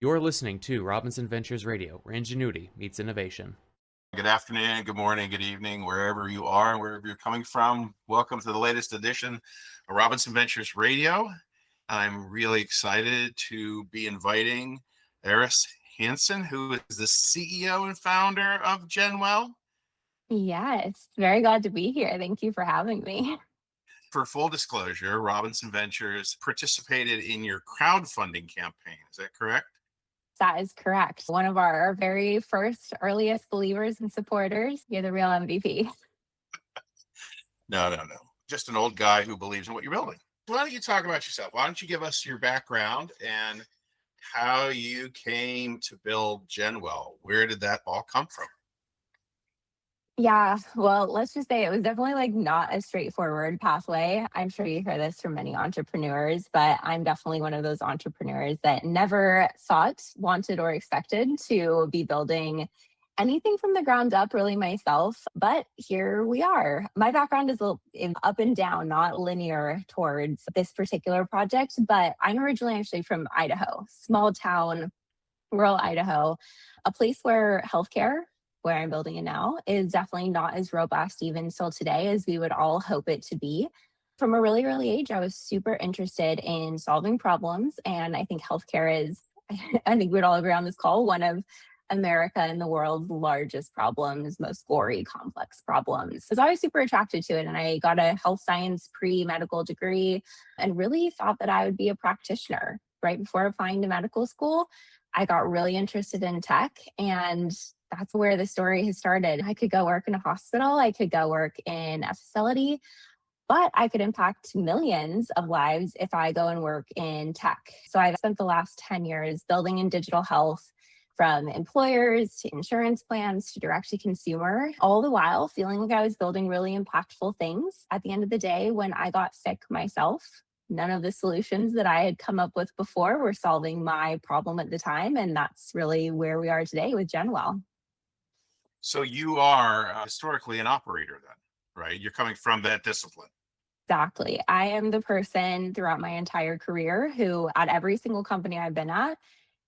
You're listening to Robinson Ventures Radio, where ingenuity meets innovation. Good afternoon, good morning, good evening, wherever you are, wherever you're coming from. Welcome to the latest edition of Robinson Ventures Radio. I'm really excited to be inviting Eris Hanson, who is the CEO and founder of Genwell. Yes, very glad to be here. Thank you for having me. For full disclosure, Robinson Ventures participated in your crowdfunding campaign. Is that correct? That is correct. One of our very first, earliest believers and supporters. You're the real MVP. No. Just an old guy who believes in what you're building. Why don't you talk about yourself? Why don't you give us your background and how you came to build Genwell? Where did that all come from? Yeah, well, let's just say it was definitely not a straightforward pathway. I'm sure you hear this from many entrepreneurs, but I'm definitely one of those entrepreneurs that never thought, wanted, or expected to be building anything from the ground up really myself. But here we are. My background is up and down, not linear towards this particular project, but I'm originally actually from Idaho, small town, rural Idaho, a place where healthcare, where I'm building it now, is definitely not as robust even still today as we would all hope it to be. From a really early age, I was super interested in solving problems. And I think healthcare is, I think we'd all agree on this call, one of America and the world's largest problems, most gory, complex problems. So I was super attracted to it. And I got a health science pre-medical degree and really thought that I would be a practitioner. Right before applying to medical school, I got really interested in tech, and that's where the story has started. I could go work in a hospital, I could go work in a facility, but I could impact millions of lives if I go and work in tech. So I've spent the last 10 years building in digital health, from employers to insurance plans to direct to consumer, all the while feeling like I was building really impactful things. At the end of the day, when I got sick myself, none of the solutions that I had come up with before were solving my problem at the time. And that's really where we are today with Genwell. So you are historically an operator then, right? You're coming from that discipline. Exactly. I am the person throughout my entire career who, at every single company I've been at,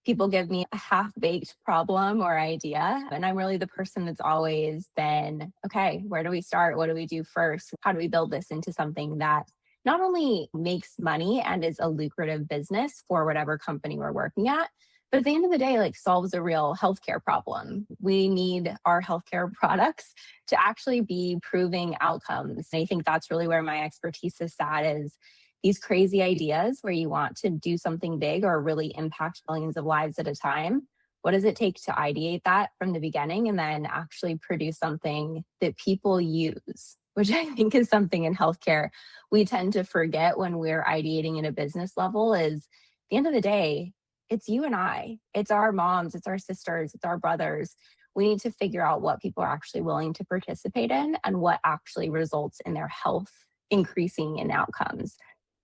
people give me a half-baked problem or idea. And I'm really the person that's always been, okay, where do we start? What do we do first? How do we build this into something that not only makes money and is a lucrative business for whatever company we're working at, but at the end of the day, solves a real healthcare problem. We need our healthcare products to actually be proving outcomes. And I think that's really where my expertise is at, is these crazy ideas where you want to do something big or really impact millions of lives at a time. What does it take to ideate that from the beginning and then actually produce something that people use? Which I think is something in healthcare we tend to forget when we're ideating at a business level, is at the end of the day, it's you and I, it's our moms, it's our sisters, it's our brothers. We need to figure out what people are actually willing to participate in and what actually results in their health increasing in outcomes,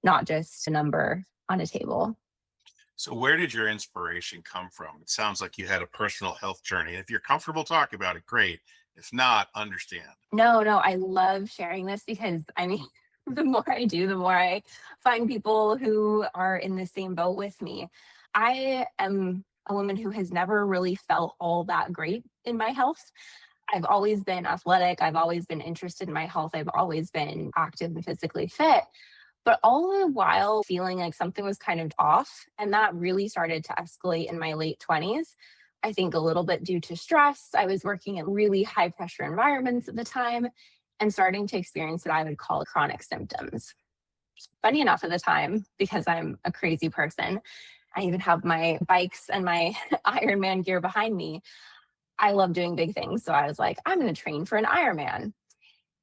not just a number on a table. So where did your inspiration come from? It sounds like you had a personal health journey. If you're comfortable talking about it, great. If not, understand. No, I love sharing this because, the more I do, the more I find people who are in the same boat with me. I am a woman who has never really felt all that great in my health. I've always been athletic. I've always been interested in my health. I've always been active and physically fit, but all the while feeling like something was kind of off. And that really started to escalate in my late 20s. I think a little bit due to stress. I was working in really high pressure environments at the time and starting to experience what I would call chronic symptoms. Funny enough at the time, because I'm a crazy person, I even have my bikes and my Ironman gear behind me. I love doing big things. So I was like, I'm going to train for an Ironman.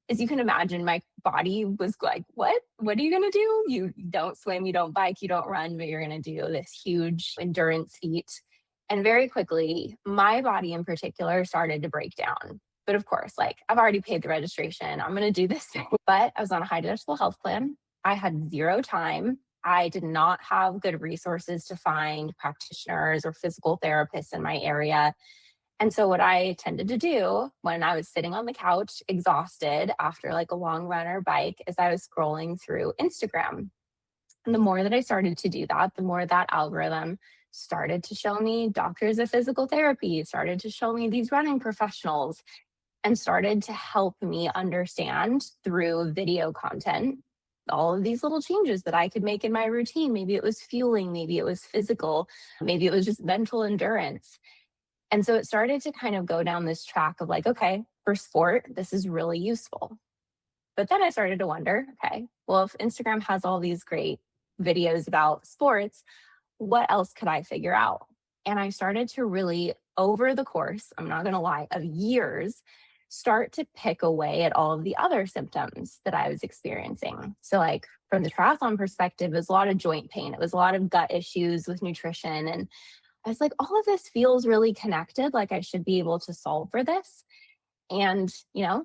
As you can imagine, my body was like, what? What are you going to do? You don't swim, you don't bike, you don't run, but you're going to do this huge endurance feat. And very quickly, my body in particular started to break down. But of course, I've already paid the registration. I'm going to do this thing. But I was on a high deductible health plan. I had zero time. I did not have good resources to find practitioners or physical therapists in my area. And so what I tended to do when I was sitting on the couch, exhausted after a long run or bike, is I was scrolling through Instagram. And the more that I started to do that, the more that algorithm started to show me doctors of physical therapy, started to show me these running professionals, and started to help me understand through video content all of these little changes that I could make in my routine. Maybe it was fueling, maybe it was physical, maybe it was just mental endurance. And so it started to kind of go down this track of like, okay, for sport, this is really useful. But then I started to wonder, okay, well, if Instagram has all these great videos about sports, what else could I figure out? And I started to really, over the course, I'm not going to lie, of years, start to pick away at all of the other symptoms that I was experiencing. So, like from the triathlon perspective, it was a lot of joint pain, it was a lot of gut issues with nutrition. And I was like, all of this feels really connected, like I should be able to solve for this. And,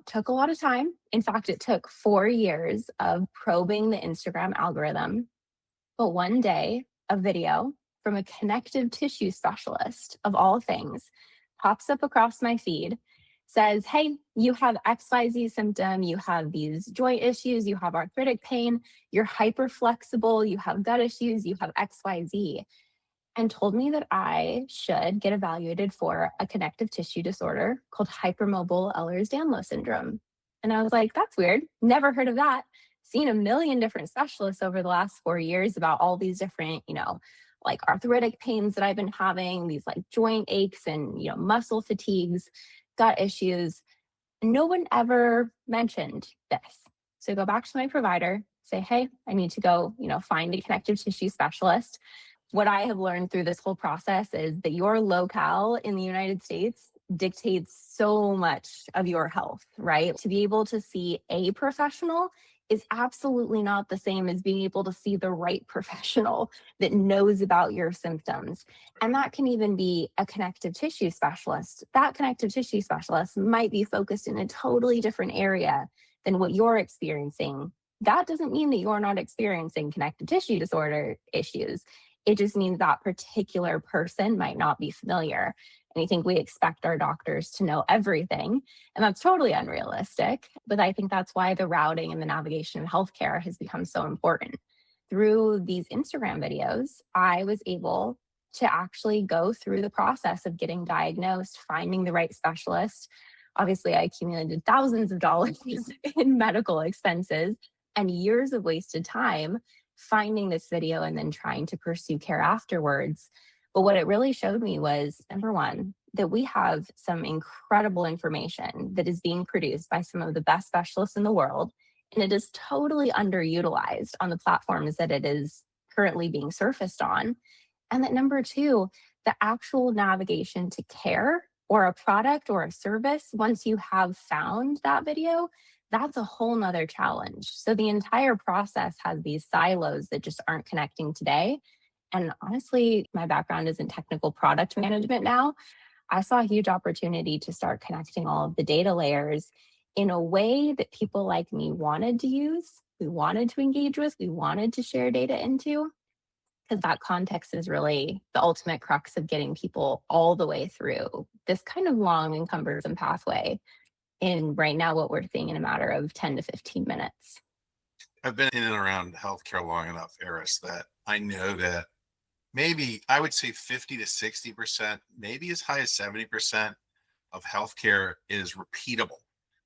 took a lot of time. In fact, it took 4 years of probing the Instagram algorithm. But one day, a video from a connective tissue specialist, of all things, pops up across my feed, says, hey, you have XYZ symptom, you have these joint issues, you have arthritic pain, you're hyper flexible, you have gut issues, you have XYZ, and told me that I should get evaluated for a connective tissue disorder called hypermobile Ehlers-Danlos syndrome. And I was like, that's weird. Never heard of that. Seen a million different specialists over the last 4 years about all these different, like arthritic pains that I've been having, these like joint aches and, muscle fatigues, gut issues. No one ever mentioned this. So I go back to my provider, say, hey, I need to go, find a connective tissue specialist. What I have learned through this whole process is that your locale in the United States dictates so much of your health, right? To be able to see a professional is absolutely not the same as being able to see the right professional that knows about your symptoms. And that can even be a connective tissue specialist. That connective tissue specialist might be focused in a totally different area than what you're experiencing. That doesn't mean that you're not experiencing connective tissue disorder issues. It just means that particular person might not be familiar. And I think we expect our doctors to know everything, and that's totally unrealistic. But I think that's why the routing and the navigation of healthcare has become so important. Through these Instagram videos, I was able to actually go through the process of getting diagnosed, finding the right specialist. Obviously, I accumulated thousands of dollars in medical expenses and years of wasted time finding this video and then trying to pursue care afterwards. But what it really showed me was, number one, that we have some incredible information that is being produced by some of the best specialists in the world, and it is totally underutilized on the platforms that it is currently being surfaced on. And that number two, the actual navigation to care or a product or a service, once you have found that video, that's a whole nother challenge. So the entire process has these silos that just aren't connecting today. And honestly, my background is in technical product management now. I saw a huge opportunity to start connecting all of the data layers in a way that people like me wanted to use, we wanted to engage with, we wanted to share data into, because that context is really the ultimate crux of getting people all the way through this kind of long and cumbersome pathway in right now what we're seeing in a matter of 10 to 15 minutes. I've been in and around healthcare long enough, Eris, that I know that maybe I would say 50 to 60%, maybe as high as 70% of healthcare is repeatable,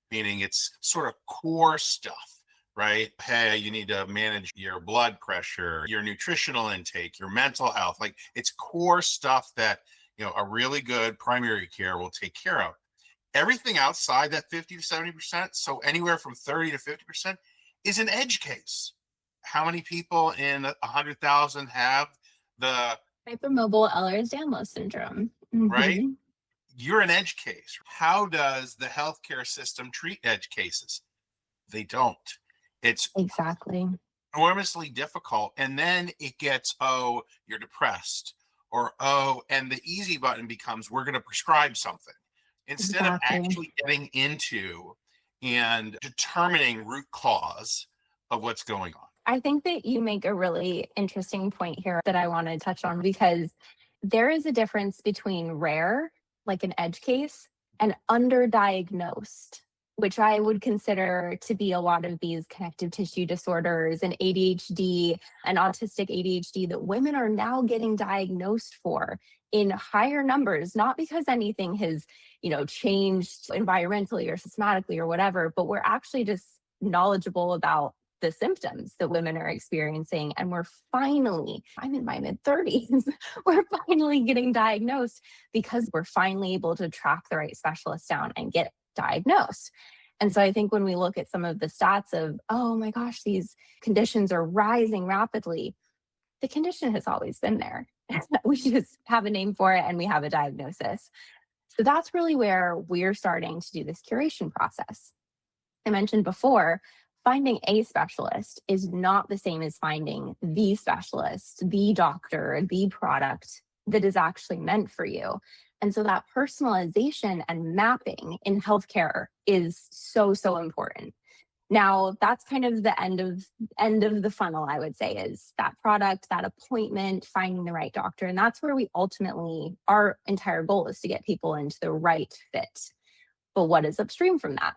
meaning it's sort of core stuff, right? Hey, you need to manage your blood pressure, your nutritional intake, your mental health. Like it's core stuff that, a really good primary care will take care of. Everything outside that 50 to 70%, so anywhere from 30 to 50%, is an edge case. How many people in 100,000 have the hypermobile Ehlers-Danlos syndrome? Right? You're an edge case. How does the healthcare system treat edge cases? They don't. It's exactly enormously difficult. And then it gets, oh, you're depressed, or and the easy button becomes, we're going to prescribe something instead of actually getting into and determining root cause of what's going on. I think that you make a really interesting point here that I want to touch on, because there is a difference between rare, like an edge case, and underdiagnosed, which I would consider to be a lot of these connective tissue disorders and ADHD and autistic ADHD that women are now getting diagnosed for in higher numbers, not because anything has, changed environmentally or systematically or whatever, but we're actually just knowledgeable about the symptoms that women are experiencing. And I'm in my mid 30s, we're finally getting diagnosed because we're finally able to track the right specialist down and get diagnosed. And so I think when we look at some of the stats of, oh my gosh, these conditions are rising rapidly, the condition has always been there. We just have a name for it and we have a diagnosis. So that's really where we're starting to do this curation process. I mentioned before, finding a specialist is not the same as finding the specialist, the doctor, the product that is actually meant for you. And so that personalization and mapping in healthcare is so, so important. Now, that's kind of the end of the funnel, I would say, is that product, that appointment, finding the right doctor. And that's where our entire goal is to get people into the right fit. But what is upstream from that?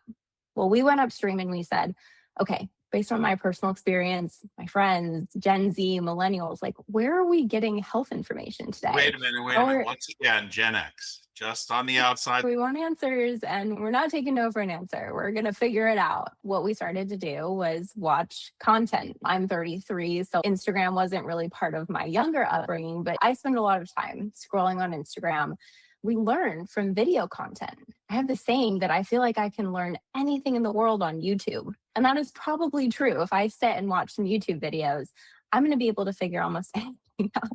Well, we went upstream and we said, okay, based on my personal experience, my friends, Gen Z, millennials, like, where are we getting health information today? Wait a minute. Once again, Gen X, just on the outside. We want answers and we're not taking no for an answer. We're going to figure it out. What we started to do was watch content. I'm 33, so Instagram wasn't really part of my younger upbringing, but I spend a lot of time scrolling on Instagram. We learn from video content. I have the saying that I feel like I can learn anything in the world on YouTube. And that is probably true. If I sit and watch some YouTube videos, I'm going to be able to figure almost anything out.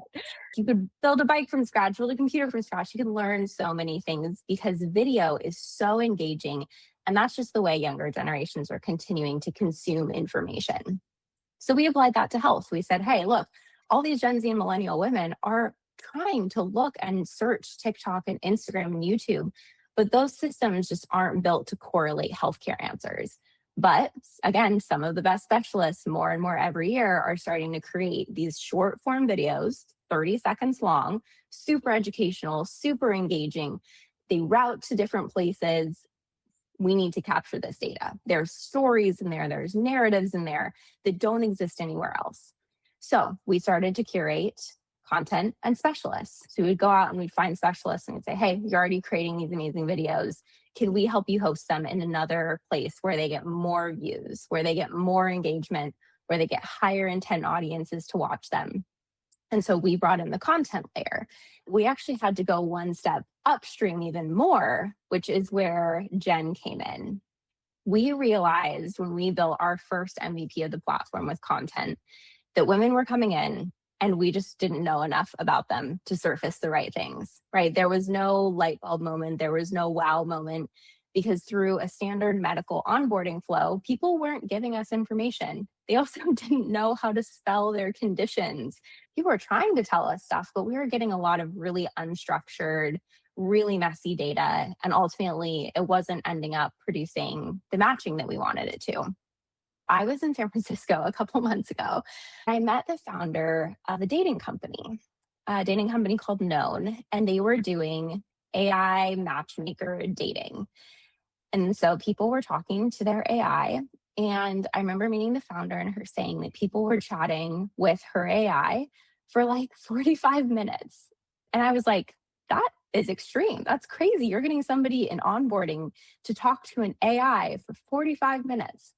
You could build a bike from scratch, build a computer from scratch. You can learn so many things because video is so engaging. And that's just the way younger generations are continuing to consume information. So we applied that to health. We said, hey, look, all these Gen Z and millennial women are trying to look and search TikTok and Instagram and YouTube, but those systems just aren't built to correlate healthcare answers. But again, some of the best specialists more and more every year are starting to create these short form videos, 30 seconds long, super educational, super engaging. They route to different places. We need to capture this data. There's stories in there, there's narratives in there that don't exist anywhere else. So we started to curate content and specialists. So we'd go out and we'd find specialists and we'd say, hey, you're already creating these amazing videos. Can we help you host them in another place where they get more views, where they get more engagement, where they get higher intent audiences to watch them? And so we brought in the content layer. We actually had to go one step upstream even more, which is where Jen came in. We realized when we built our first MVP of the platform with content that women were coming in and we just didn't know enough about them to surface the right things, right? There was no light bulb moment. There was no wow moment because through a standard medical onboarding flow, people weren't giving us information. They also didn't know how to spell their conditions. People were trying to tell us stuff, but we were getting a lot of really unstructured, really messy data. And ultimately, it wasn't ending up producing the matching that we wanted it to. I was in San Francisco a couple months ago. I met the founder of a dating company called Known, and they were doing AI matchmaker dating. And so people were talking to their AI. And I remember meeting the founder and her saying that people were chatting with her AI for like 45 minutes. And I was like, that is extreme. That's crazy. You're getting somebody in onboarding to talk to an AI for 45 minutes.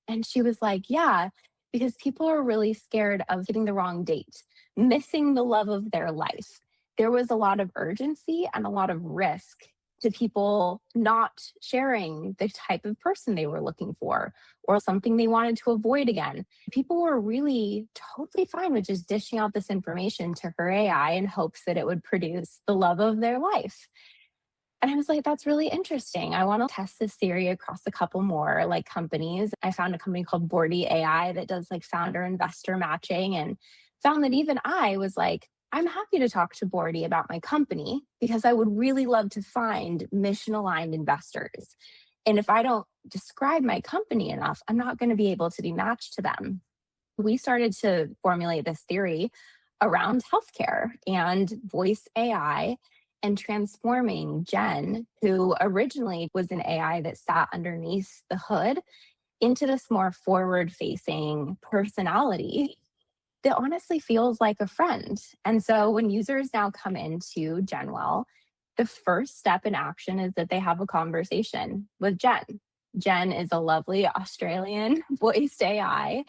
And she was like, yeah, because people are really scared of getting the wrong date, missing the love of their life. There was a lot of urgency and a lot of risk to people not sharing the type of person they were looking for or something they wanted to avoid again. People were really totally fine with just dishing out this information to her AI in hopes that it would produce the love of their life. And I was like, that's really interesting. I want to test this theory across a couple more like companies. I found a company called Bordy AI that does like founder investor matching and found that even I was like, I'm happy to talk to Bordy about my company because I would really love to find mission aligned investors. And if I don't describe my company enough, I'm not going to be able to be matched to them. We started to formulate this theory around healthcare and voice AI and transforming Jen, who originally was an AI that sat underneath the hood, into this more forward-facing personality that honestly feels like a friend. And so when users now come into Genwell, the first step in action is that they have a conversation with Jen. Jen is a lovely Australian voiced AI,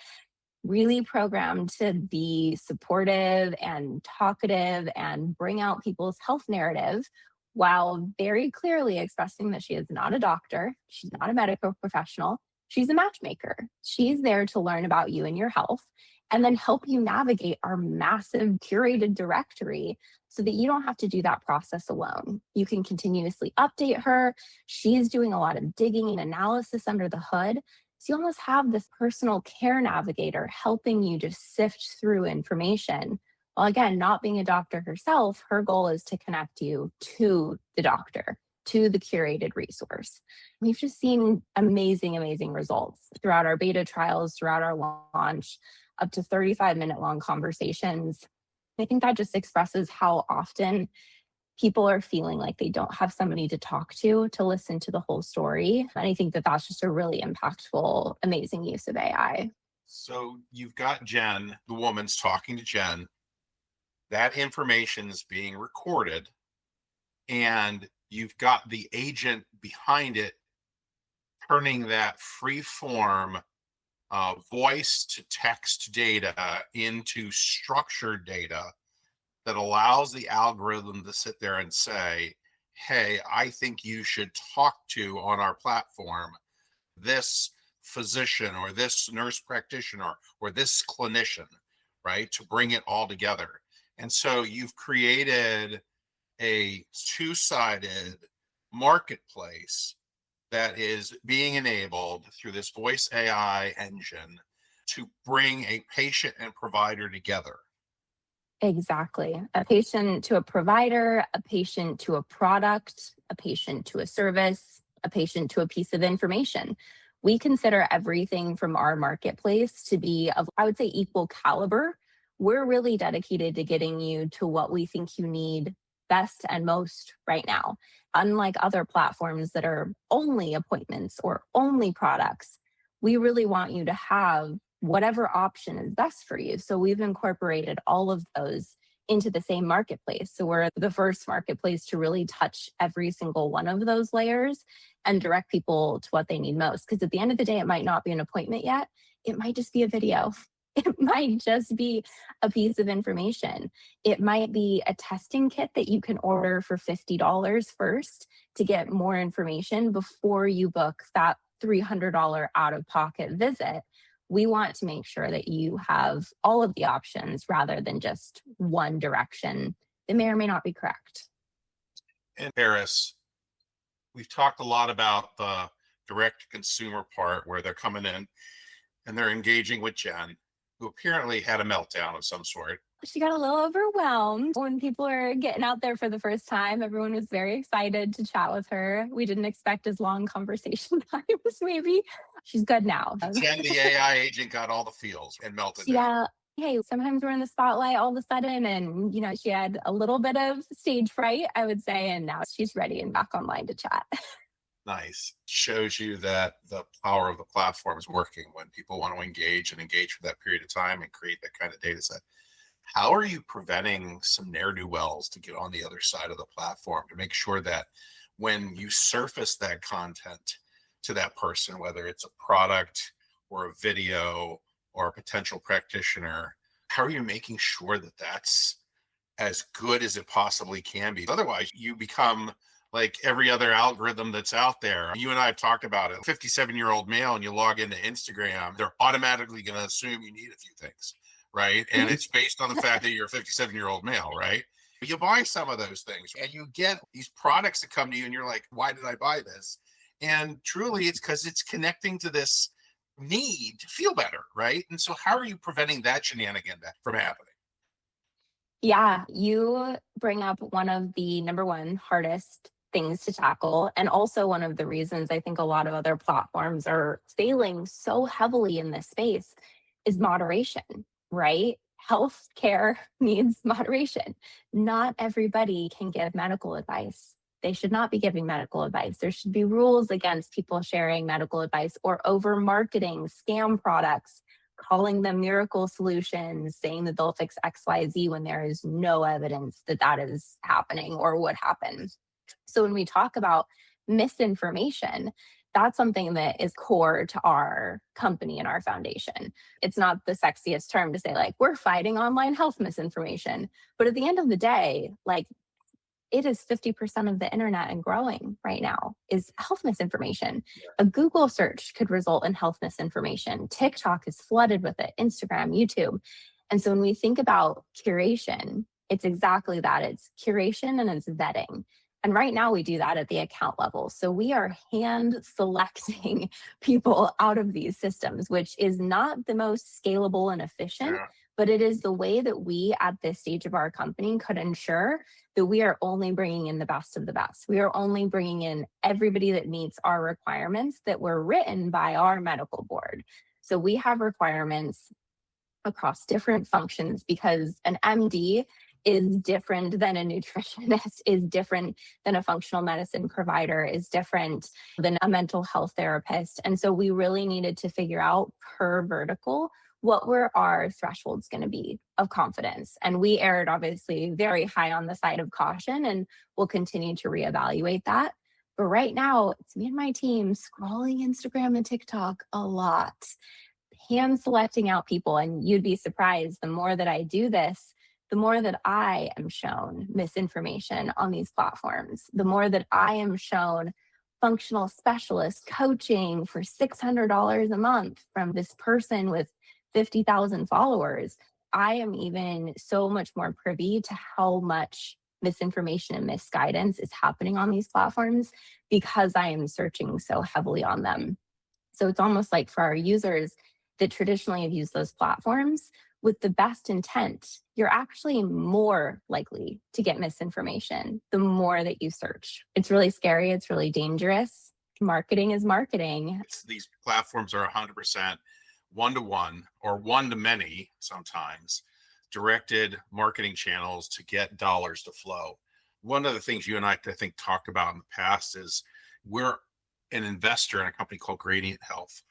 really programmed to be supportive and talkative and bring out people's health narrative while very clearly expressing that she is not a doctor, she's not a medical professional, she's a matchmaker. She's there to learn about you and your health and then help you navigate our massive curated directory so that you don't have to do that process alone. You can continuously update her. She's doing a lot of digging and analysis under the hood. So you almost have this personal care navigator helping you just sift through information. Well, again, not being a doctor herself, her goal is to connect you to the doctor, to the curated resource. We've just seen amazing, amazing results throughout our beta trials, throughout our launch, up to 35-minute long conversations. I think that just expresses how often people are feeling like they don't have somebody to talk to listen to the whole story. And I think that that's just a really impactful, amazing use of AI. So you've got Jen, the woman's talking to Jen. That information is being recorded, and you've got the agent behind it turning that free form voice to text data into structured data that allows the algorithm to sit there and say, hey, I think you should talk to on our platform this physician or this nurse practitioner or this clinician, right? To bring it all together. And so you've created a two-sided marketplace that is being enabled through this voice AI engine to bring a patient and provider together. Exactly. A patient to a provider, a patient to a product, a patient to a service, a patient to a piece of information. We consider everything from our marketplace to be of, I would say, equal caliber. We're really dedicated to getting you to what we think you need best and most right now. Unlike other platforms that are only appointments or only products, we really want you to have whatever option is best for you. So we've incorporated all of those into the same marketplace. So we're the first marketplace to really touch every single one of those layers and direct people to what they need most. Because at the end of the day, it might not be an appointment yet. It might just be a video. It might just be a piece of information. It might be a testing kit that you can order for $50 first to get more information before you book that $300 out-of-pocket visit. We want to make sure that you have all of the options rather than just one direction that may or may not be correct. And Eris, we've talked a lot about the direct-to-consumer part where they're coming in and they're engaging with Jen, who apparently had a meltdown of some sort. She got a little overwhelmed when people are getting out there for the first time. Everyone was very excited to chat with her. We didn't expect as long conversation times, maybe. She's good now. Jen, the AI agent, got all the feels and melted down. Yeah. Hey, sometimes we're in the spotlight all of a sudden, and she had a little bit of stage fright, I would say, and now she's ready and back online to chat. Nice. Shows you that the power of the platform is working when people want to engage for that period of time and create that kind of data set. How are you preventing some ne'er-do-wells to get on the other side of the platform to make sure that when you surface that content to that person, whether it's a product or a video or a potential practitioner, how are you making sure that that's as good as it possibly can be? Otherwise, you become like every other algorithm that's out there. You and I have talked about it. 57-year-old male, and you log into Instagram, they're automatically going to assume you need a few things, right? And it's based on the fact that you're a 57-year-old male, right? You buy some of those things and you get these products that come to you and you're like, why did I buy this? And truly it's because it's connecting to this need to feel better, right? And so how are you preventing that shenanigan from happening? Yeah, you bring up one of the number one hardest things to tackle. And also one of the reasons I think a lot of other platforms are failing so heavily in this space is moderation, right? healthcare needs moderation. Not everybody can give medical advice. They should not be giving medical advice. There should be rules against people sharing medical advice or over marketing scam products, calling them miracle solutions, saying that they'll fix XYZ when there is no evidence that that is happening or would happen. So when we talk about misinformation, that's something that is core to our company and our foundation. It's not the sexiest term to say, like, we're fighting online health misinformation. But at the end of the day, like, it is 50% of the internet and growing right now is health misinformation. A Google search could result in health misinformation. TikTok is flooded with it, Instagram, YouTube. And so when we think about curation, it's exactly that. It's curation and it's vetting. And right now we do that at the account level. So we are hand selecting people out of these systems, which is not the most scalable and efficient, but it is the way that we at this stage of our company could ensure that we are only bringing in the best of the best. We are only bringing in everybody that meets our requirements that were written by our medical board. So we have requirements across different functions because an MD is different than a nutritionist, is different than a functional medicine provider, is different than a mental health therapist. And so we really needed to figure out per vertical what were our thresholds going to be of confidence. And we erred obviously very high on the side of caution, and we'll continue to reevaluate that. But right now, it's me and my team scrolling Instagram and TikTok a lot, hand selecting out people. And you'd be surprised, the more that I do this, the more that I am shown misinformation on these platforms, the more that I am shown functional specialist coaching for $600 a month from this person with 50,000 followers. I am even so much more privy to how much misinformation and misguidance is happening on these platforms because I am searching so heavily on them. So it's almost like for our users that traditionally have used those platforms with the best intent, you're actually more likely to get misinformation the more that you search. It's really scary. It's really dangerous. Marketing is marketing. These platforms are 100% one-to-one or one-to-many sometimes directed marketing channels to get dollars to flow. One of the things you and I think talked about in the past is we're an investor in a company called Gradient Health,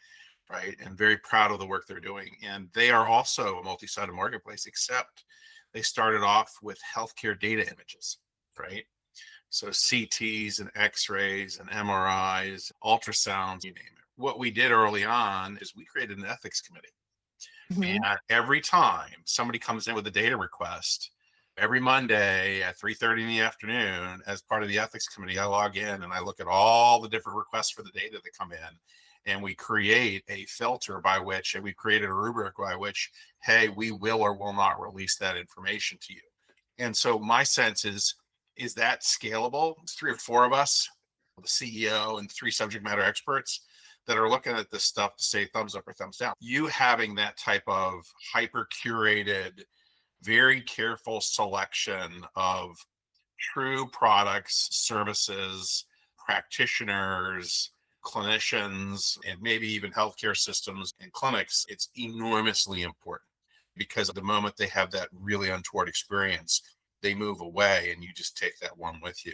right? And very proud of the work they're doing. And they are also a multi-sided marketplace, except they started off with healthcare data images, right? So CTs and X-rays and MRIs, ultrasounds, you name it. What we did early on is we created an ethics committee. Mm-hmm. And every time somebody comes in with a data request, every Monday at 3:30 in the afternoon, as part of the ethics committee, I log in and I look at all the different requests for the data that come in. And we create a filter by which, and we've created a rubric by which, hey, we will or will not release that information to you. And so my sense is that scalable? It's 3 or 4 of us, the CEO and 3 subject matter experts that are looking at this stuff to say thumbs up or thumbs down. You having that type of hyper curated, very careful selection of true products, services, practitioners, clinicians, and maybe even healthcare systems and clinics, it's enormously important because the moment they have that really untoward experience, they move away and you just take that one with you.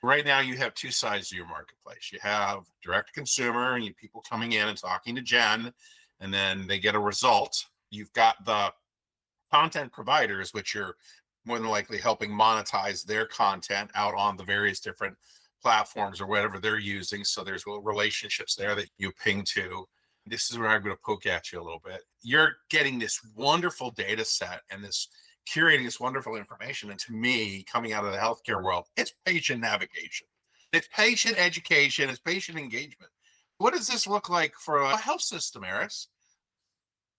Right now, you have 2 sides of your marketplace. You have direct consumer and you people coming in and talking to Jen, and then they get a result. You've got the content providers, which are more than likely helping monetize their content out on the various different platforms or whatever they're using. So there's relationships there that you ping to. This is where I'm going to poke at you a little bit. You're getting this wonderful data set and this curating this wonderful information. And to me, coming out of the healthcare world, it's patient navigation. It's patient education. It's patient engagement. What does this look like for a health system, Eris?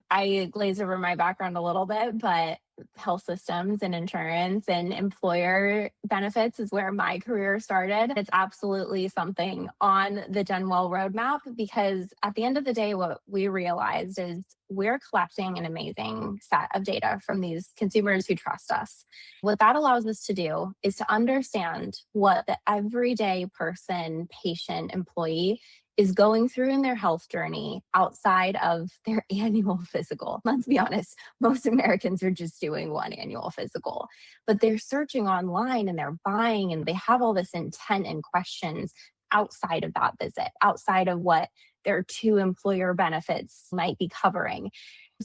I glaze over my background a little bit, but health systems and insurance and employer benefits is where my career started. It's absolutely something on the Genwell roadmap because at the end of the day, what we realized is we're collecting an amazing set of data from these consumers who trust us. What that allows us to do is to understand what the everyday person, patient, employee is going through in their health journey outside of their annual physical. Let's be honest, most Americans are just doing one annual physical, but they're searching online and they're buying and they have all this intent and questions outside of that visit, outside of what their two employer benefits might be covering.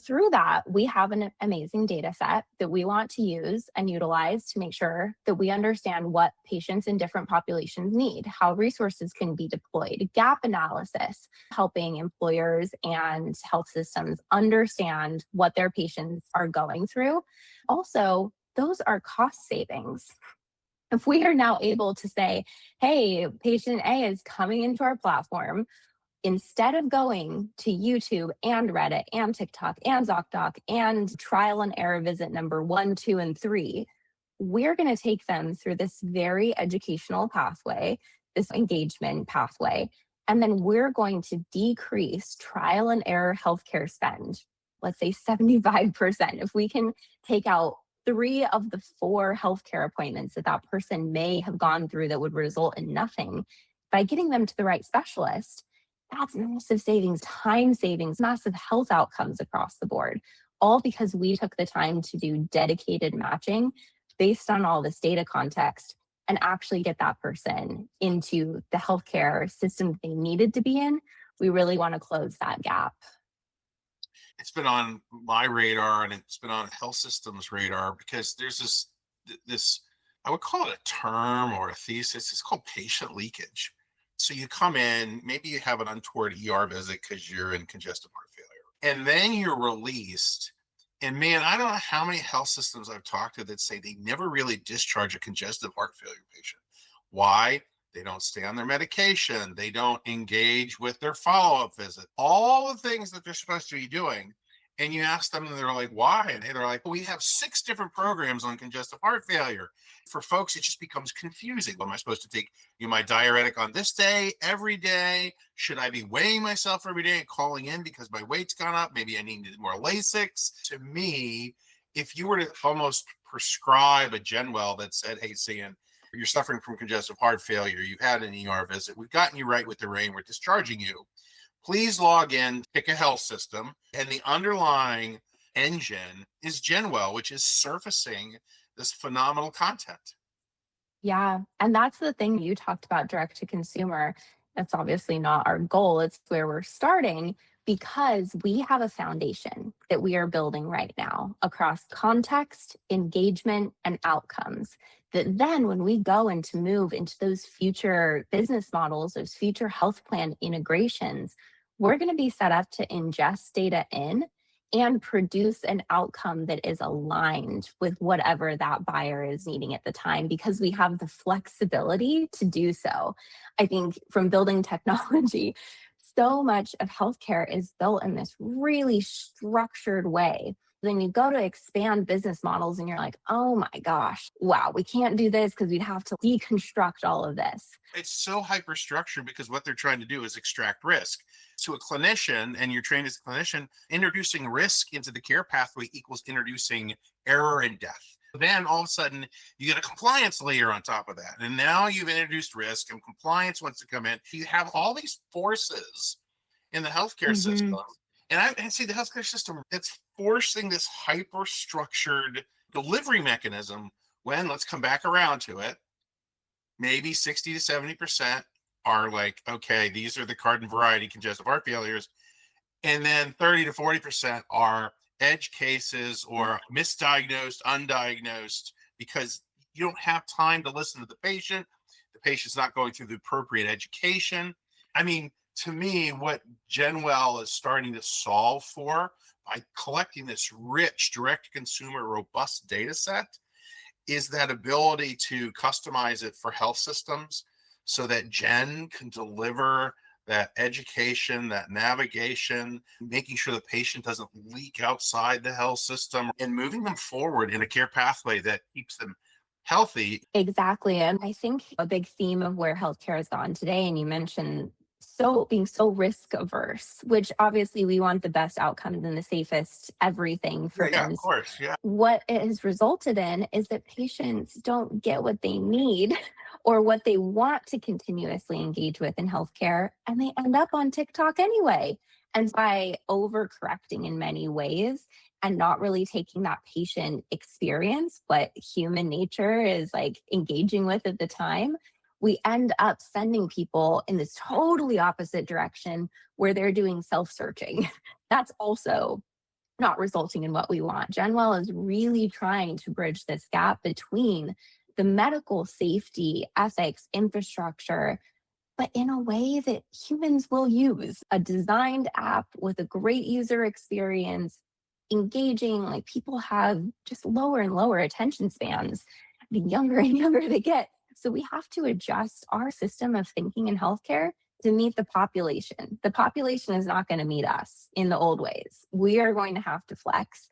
Through that, we have an amazing data set that we want to use and utilize to make sure that we understand what patients in different populations need, how resources can be deployed, gap analysis, helping employers and health systems understand what their patients are going through. Also, those are cost savings. If we are now able to say, hey, patient A is coming into our platform, instead of going to YouTube and Reddit and TikTok and ZocDoc and trial and error visit number 1, 2, and 3, we're going to take them through this very educational pathway, this engagement pathway, and then we're going to decrease trial and error healthcare spend, let's say 75%. If we can take out 3 of the 4 healthcare appointments that that person may have gone through that would result in nothing, by getting them to the right specialist, that's massive savings, time savings, massive health outcomes across the board, all because we took the time to do dedicated matching based on all this data context and actually get that person into the healthcare system they needed to be in. We really want to close that gap. It's been on my radar and it's been on health systems radar because there's this, I would call it a term or a thesis. It's called patient leakage. So you come in, maybe you have an untoward ER visit because you're in congestive heart failure, and then you're released. And man, I don't know how many health systems I've talked to that say they never really discharge a congestive heart failure patient. Why? They don't stay on their medication. They don't engage with their follow-up visit. All the things that they're supposed to be doing. And you ask them and they're like, why? And they're like, we have 6 different programs on congestive heart failure. For folks, it just becomes confusing. Am I supposed to take my diuretic on this day, every day? Should I be weighing myself every day and calling in because my weight's gone up? Maybe I need more Lasix. To me, if you were to almost prescribe a Genwell that said, hey, Cian, you're suffering from congestive heart failure, you've had an ER visit, we've gotten you right with the rain, we're discharging you. Please log in, pick a health system, and the underlying engine is Genwell, which is surfacing this phenomenal content. Yeah. And that's the thing you talked about, direct to consumer. That's obviously not our goal. It's where we're starting because we have a foundation that we are building right now across context, engagement, and outcomes. That then when we go and to move into those future business models, those future health plan integrations, we're going to be set up to ingest data in and produce an outcome that is aligned with whatever that buyer is needing at the time because we have the flexibility to do so. I think from building technology, so much of healthcare is built in this really structured way. Then you go to expand business models and you're like, oh my gosh, wow, we can't do this because we'd have to deconstruct all of this. It's so hyper structured because what they're trying to do is extract risk. To a clinician, and you're trained as a clinician, introducing risk into the care pathway equals introducing error and death. Then all of a sudden you get a compliance layer on top of that. And now you've introduced risk and compliance wants to come in. You have all these forces in the healthcare system. And I see the healthcare system that's forcing this hyper structured delivery mechanism when, let's come back around to it, maybe 60 to 70% are like, okay, these are the garden variety congestive heart failures. And then 30 to 40% are edge cases or misdiagnosed, undiagnosed, because you don't have time to listen to the patient. The patient's not going through the appropriate education. I mean, to me, what Genwell is starting to solve for by collecting this rich direct-to-consumer robust data set is that ability to customize it for health systems so that Gen can deliver that education, that navigation, making sure the patient doesn't leak outside the health system and moving them forward in a care pathway that keeps them healthy. Exactly. And I think a big theme of where healthcare has gone today, and you mentioned being so risk averse, which obviously we want the best outcomes and the safest everything for them. Of course. Yeah. What it has resulted in is that patients don't get what they need or what they want to continuously engage with in healthcare, and they end up on TikTok anyway. And by overcorrecting in many ways and not really taking that patient experience, what human nature is like engaging with at the time, we end up sending people in this totally opposite direction where they're doing self-searching. That's also not resulting in what we want. Genwell is really trying to bridge this gap between the medical safety, ethics, infrastructure, but in a way that humans will use. A designed app with a great user experience, engaging, like people have just lower and lower attention spans, the younger and younger they get. So we have to adjust our system of thinking in healthcare to meet the population. The population is not going to meet us in the old ways. We are going to have to flex.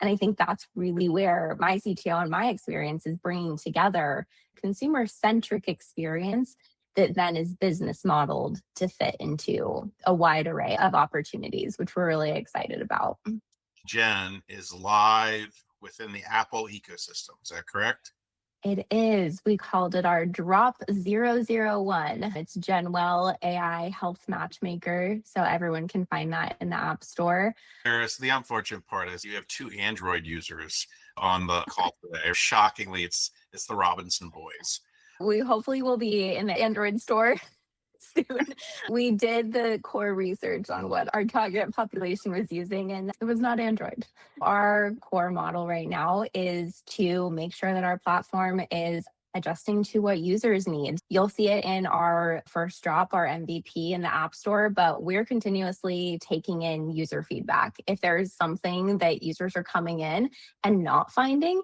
And I think that's really where my CTO and my experience is bringing together consumer-centric experience that then is business modeled to fit into a wide array of opportunities, which we're really excited about. Gen is live within the Apple ecosystem. Is that correct? It is. We called it our Drop 001. It's Genwell AI Health Matchmaker. So everyone can find that in the App Store. Eris, the unfortunate part is you have 2 Android users on the call today. Shockingly, it's the Robinson boys. We hopefully will be in the Android store soon. We did the core research on what our target population was using, and it was not Android. Our core model right now is to make sure that our platform is adjusting to what users need. You'll see it in our first drop, our MVP in the App Store, but we're continuously taking in user feedback. If there's something that users are coming in and not finding,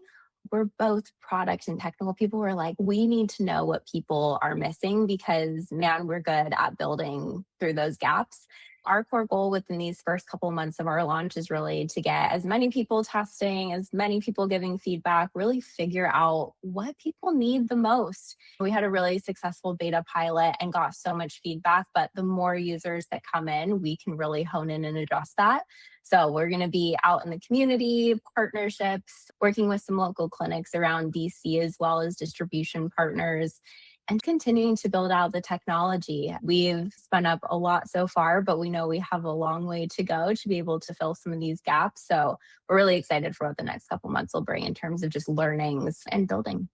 we're both product and technical people. We're like, we need to know what people are missing because, man, we're good at building through those gaps. Our core goal within these first couple of months of our launch is really to get as many people testing, as many people giving feedback, really figure out what people need the most. We had a really successful beta pilot and got so much feedback, but the more users that come in, we can really hone in and adjust that. So we're going to be out in the community, partnerships, working with some local clinics around DC as well as distribution partners, and continuing to build out the technology. We've spun up a lot so far, but we know we have a long way to go to be able to fill some of these gaps. So we're really excited for what the next couple months will bring in terms of just learnings and building.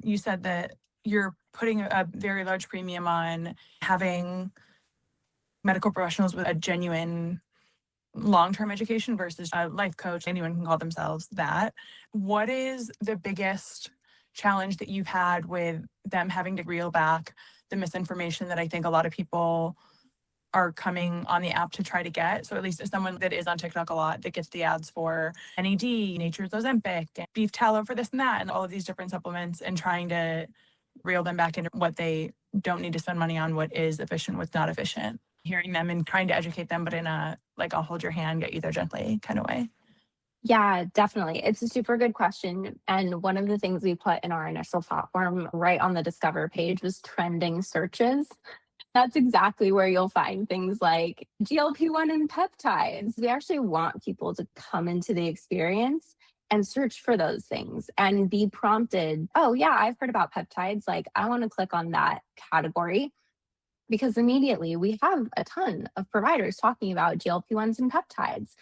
You said that you're putting a very large premium on having medical professionals with a genuine long-term education versus a life coach. Anyone can call themselves that. What is the biggest challenge that you've had with them having to reel back the misinformation that I think a lot of people are coming on the app to try to get? So at least as someone that is on TikTok a lot, that gets the ads for NAD, Nature's Ozempic, and beef tallow for this and that, and all of these different supplements, and trying to reel them back into what they don't need to spend money on, what is efficient, what's not efficient. Hearing them and trying to educate them, but in a, like, I'll hold your hand, get you there gently kind of way. Yeah, definitely. It's a super good question. And one of the things we put in our initial platform right on the Discover page was trending searches. That's exactly where you'll find things like GLP-1 and peptides. We actually want people to come into the experience and search for those things and be prompted, oh yeah, I've heard about peptides. Like, I want to click on that category. Because immediately we have a ton of providers talking about GLP-1s and peptides.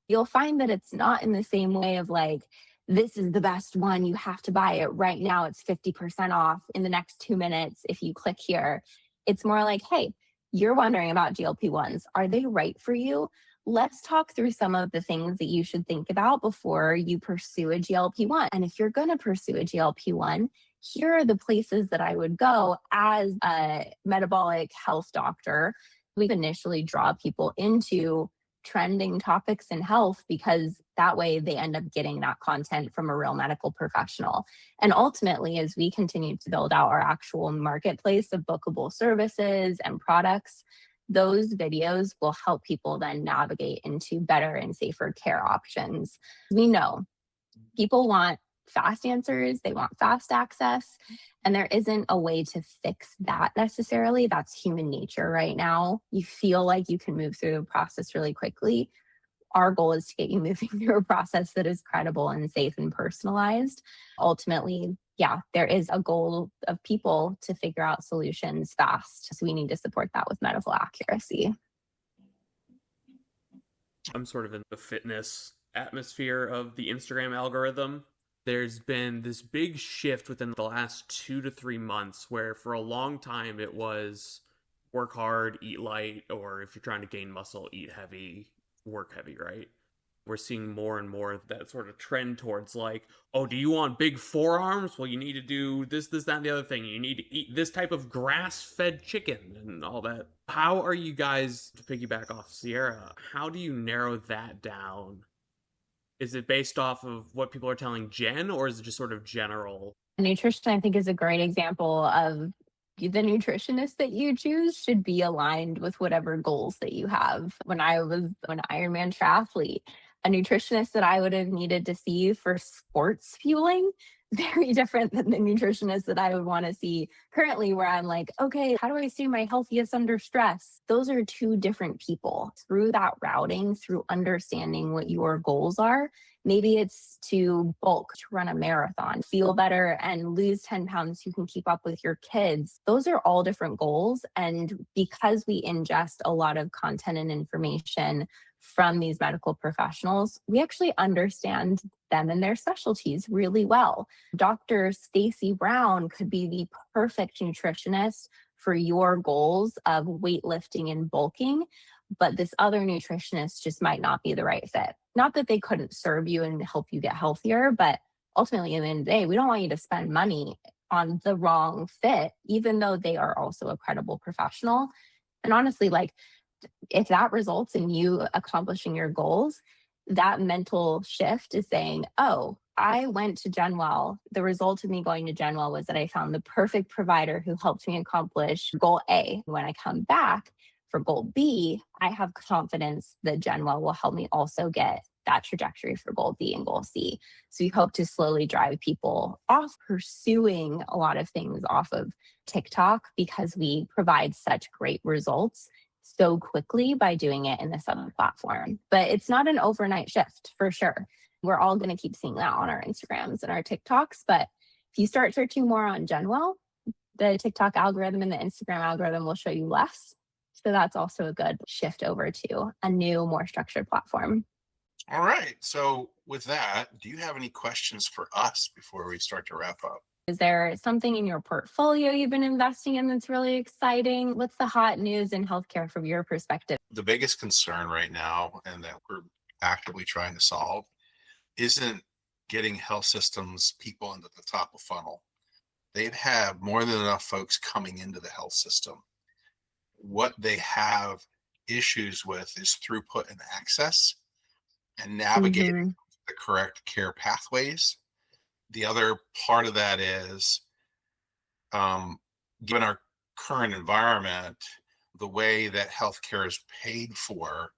You'll find that it's not in the same way of like, this is the best one, you have to buy it right now. It's 50% off in the next 2 minutes if you click here. It's more like, hey, you're wondering about GLP-1s. Are they right for you? Let's talk through some of the things that you should think about before you pursue a GLP-1. And if you're going to pursue a GLP-1, here are the places that I would go as a metabolic health doctor. We initially draw people into trending topics in health because that way they end up getting that content from a real medical professional. And ultimately, as we continue to build out our actual marketplace of bookable services and products, those videos will help people then navigate into better and safer care options. We know people want fast answers, they want fast access, and there isn't a way to fix that necessarily. That's human nature right now. You feel like you can move through the process really quickly. Our goal is to get you moving through a process that is credible and safe and personalized. Ultimately, yeah, there is a goal of people to figure out solutions fast. So we need to support that with medical accuracy. I'm sort of in the fitness atmosphere of the Instagram algorithm. There's been this big shift within the last 2 to 3 months where for a long time it was work hard, eat light, or if you're trying to gain muscle, eat heavy, work heavy, right? We're seeing more and more of that sort of trend towards like, oh, do you want big forearms? Well, you need to do this, that, and the other thing. You need to eat this type of grass-fed chicken and all that. How are you guys, to piggyback off Sierra, how do you narrow that down? Is it based off of what people are telling Jen, or is it just sort of general? Nutrition, I think, is a great example of the nutritionist that you choose should be aligned with whatever goals that you have. When I was an Ironman triathlete, a nutritionist that I would have needed to see for sports fueling, very different than the nutritionist that I would want to see currently, where I'm like, okay, how do I stay my healthiest under stress? Those are two different people. Through that routing, through understanding what your goals are, maybe it's to bulk, to run a marathon, feel better and lose 10 pounds so you can keep up with your kids. Those are all different goals. And because we ingest a lot of content and information from these medical professionals, we actually understand them and their specialties really well. Dr. Stacy Brown could be the perfect nutritionist for your goals of weightlifting and bulking, but this other nutritionist just might not be the right fit. Not that they couldn't serve you and help you get healthier, but ultimately, at the end of the day, we don't want you to spend money on the wrong fit, even though they are also a credible professional. And honestly, like, if that results in you accomplishing your goals, that mental shift is saying, oh, I went to Genwell. The result of me going to Genwell was that I found the perfect provider who helped me accomplish goal A. When I come back for goal B, I have confidence that Genwell will help me also get that trajectory for goal B and goal C. So we hope to slowly drive people off pursuing a lot of things off of TikTok because we provide such great results so quickly by doing it in this other platform. But it's not an overnight shift for sure. We're all going to keep seeing that on our Instagrams and our TikToks. But if you start searching more on Genwell, the TikTok algorithm and the Instagram algorithm will show you less. So that's also a good shift over to a new, more structured platform. All right. So with that, do you have any questions for us before we start to wrap up? Is there something in your portfolio you've been investing in that's really exciting? What's the hot news in healthcare from your perspective? The biggest concern right now, and that we're actively trying to solve, isn't getting health systems people into the top of funnel. They'd have more than enough folks coming into the health system. What they have issues with is throughput and access and navigating the correct care pathways. The other part of that is, given our current environment, the way that healthcare is paid for,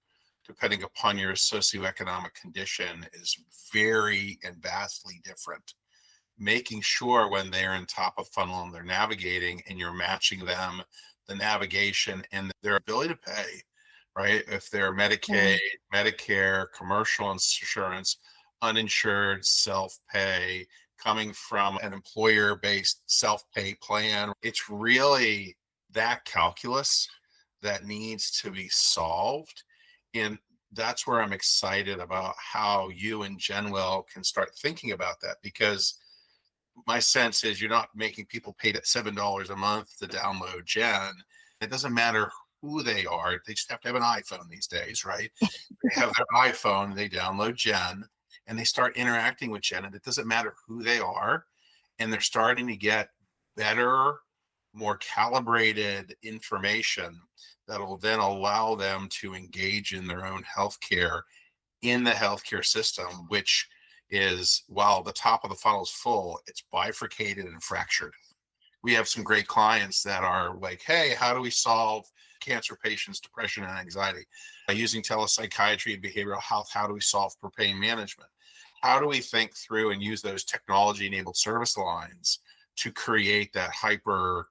depending upon your socioeconomic condition, is very and vastly different. Making sure when they're in top of funnel and they're navigating and you're matching them, the navigation and their ability to pay, right? If they're Medicaid, Medicare, commercial insurance, uninsured, self-pay, coming from an employer-based self-pay plan. It's really that calculus that needs to be solved. And that's where I'm excited about how you and Genwell can start thinking about that, because my sense is you're not making people pay $7 a month to download Gen. It doesn't matter who they are. They just have to have an iPhone these days, right? They have their iPhone, they download Gen, and they start interacting with Gen, and it doesn't matter who they are. And they're starting to get better, more calibrated information that will then allow them to engage in their own healthcare in the healthcare system, which is, while the top of the funnel is full, it's bifurcated and fractured. We have some great clients that are like, hey, how do we solve cancer patients' depression and anxiety? By using telepsychiatry and behavioral health, how do we solve for pain management? How do we think through and use those technology-enabled service lines to create that hyper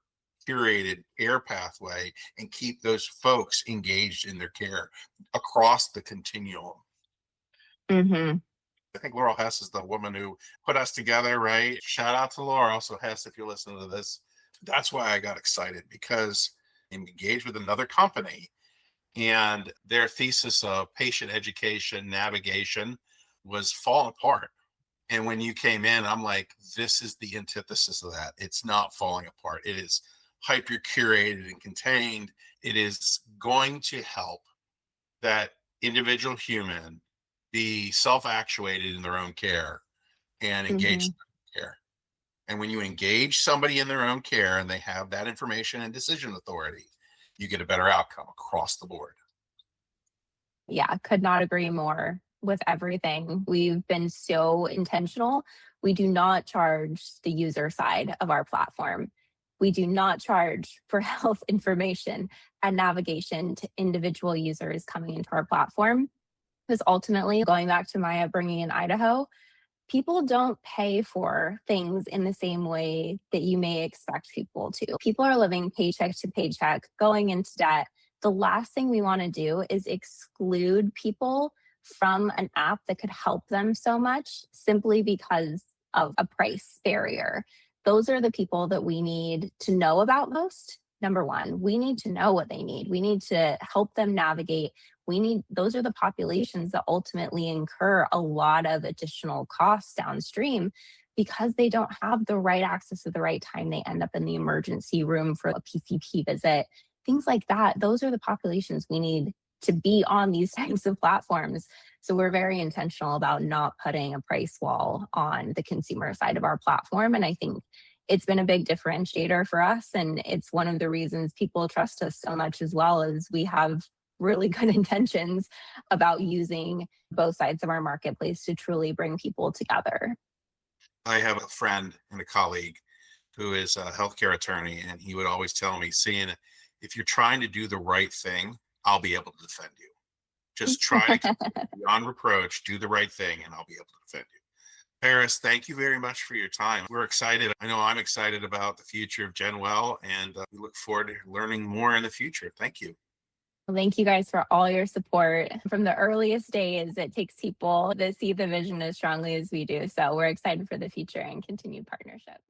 curated care pathway and keep those folks engaged in their care across the continuum? I think Laurel Hess is the woman who put us together, right? Shout out to Laurel. So Hess, if you're listening to this, that's why I got excited, because I'm engaged with another company and their thesis of patient education, navigation was falling apart. And when you came in, I'm like, this is the antithesis of that. It's not falling apart. It is hyper curated and contained. It is going to help that individual human be self-actuated in their own care and engaged in their care. And when you engage somebody in their own care and they have that information and decision authority, you get a better outcome across the board. Yeah, could not agree more with everything. We've been so intentional. We do not charge the user side of our platform. We do not charge for health information and navigation to individual users coming into our platform. Because ultimately, going back to my upbringing in Idaho, people don't pay for things in the same way that you may expect people to. People are living paycheck to paycheck, going into debt. The last thing we want to do is exclude people from an app that could help them so much simply because of a price barrier. Those are the people that we need to know about most. Number one, we need to know what they need. We need to help them navigate. Those are the populations that ultimately incur a lot of additional costs downstream because they don't have the right access at the right time. They end up in the emergency room for a PCP visit, things like that. Those are the populations we need to be on these types of platforms. So we're very intentional about not putting a price wall on the consumer side of our platform. And I think it's been a big differentiator for us. And it's one of the reasons people trust us so much, as well as we have really good intentions about using both sides of our marketplace to truly bring people together. I have a friend and a colleague who is a healthcare attorney, and he would always tell me, Cian, if you're trying to do the right thing, I'll be able to defend you. Just try to beyond reproach, do the right thing, and I'll be able to defend you. Eris, thank you very much for your time. We're excited. I know I'm excited about the future of Genwell, and we look forward to learning more in the future. Thank you. Well, thank you guys for all your support. From the earliest days, it takes people that see the vision as strongly as we do. So we're excited for the future and continued partnership.